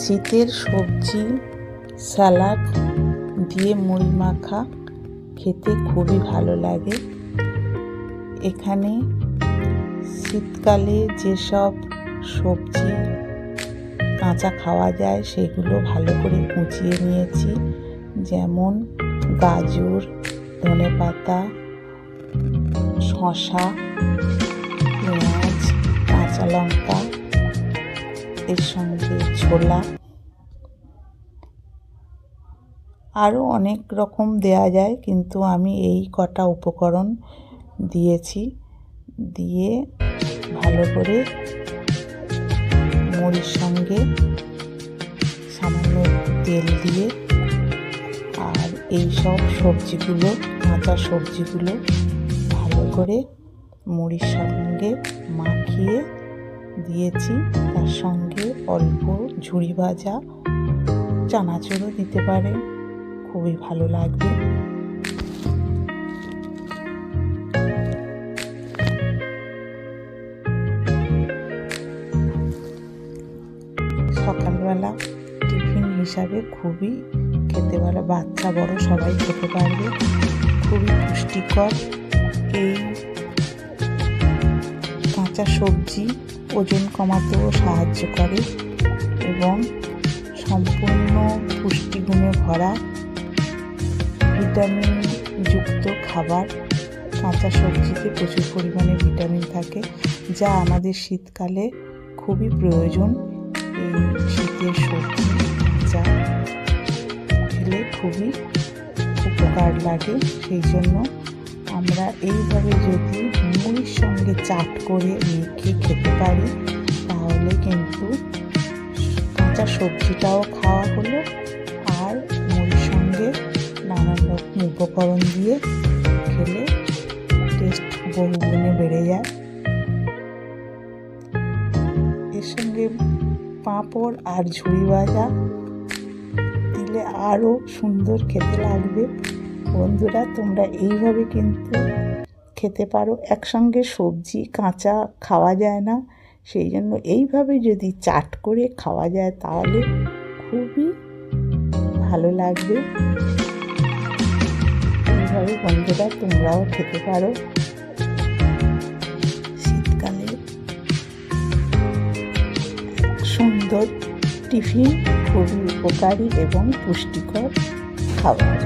শীতের সবজি স্যালাড দিয়ে মুড়ি মাখা খেতে খুবই ভালো লাগে। এখানে শীতকালে যেসব সবজি কাঁচা খাওয়া যায় সেগুলো ভালো করে কুচিয়ে নিয়েছি, যেমন গাজর, ধনেপাতা, শসা, পেঁয়াজ, কাঁচা লঙ্কা, এর সঙ্গে ছোলা, আরও অনেক রকম দেয়া যায়, কিন্তু আমি এই কটা উপকরণ দিয়েছি। দিয়ে ভালো করে মুড়ির সঙ্গে সামান্য তেল দিয়ে আর এই সব সবজিগুলো, কাঁচা সবজিগুলো ভালো করে মুড়ির সঙ্গে মাখিয়ে দিয়েছি। তার সঙ্গে অল্প ঝুরি ভাজা চানাচুরও দিতে পারে, খুবই ভালো লাগবে। সকালবেলা টিফিন হিসাবে খুবই খেতে ভালো, বাচ্চা বড় সবাই খেতে পারবে, খুবই পুষ্টিকর। এই কাঁচা সবজি ওজন কমাতেও সাহায্য করে এবং সম্পূর্ণ পুষ্টিগুণে ভরা ভিটামিন যুক্ত খাবার। কাঁচা সবজিতে প্রচুর পরিমাণে ভিটামিন থাকে, যা আমাদের শীতকালে খুবই প্রয়োজন। এই শীতের সবজি কাঁচা খেলে খুবই উপকার লাগে। সেই জন্য আমরা এইভাবে যদি মুড়ির সঙ্গে চাট করে মেখে খেতে পারি, তাহলে কিন্তু কাঁচা সবজিটাও খাওয়া হলো আর মুড়ির সঙ্গে নানান রকম উপকরণ দিয়ে খেলে টেস্ট বহুগুণে বেড়ে যায়। এর সঙ্গে পাঁপড় আর ঝুড়ি ভাজা দিলে আরও সুন্দর খেতে লাগবে। বন্ধুরা, তোমরা এইভাবে কিন্তু খেতে পারো। একসঙ্গে সবজি কাঁচা খাওয়া যায় না, সেই জন্য এইভাবে যদি চাট করে খাওয়া যায় তাহলে খুবই ভালো লাগবে। এইভাবে বন্ধুরা তোমরাও খেতে পারো। শীতকালে সুন্দর টিফিন, খুবই উপকারী এবং পুষ্টিকর খাবার।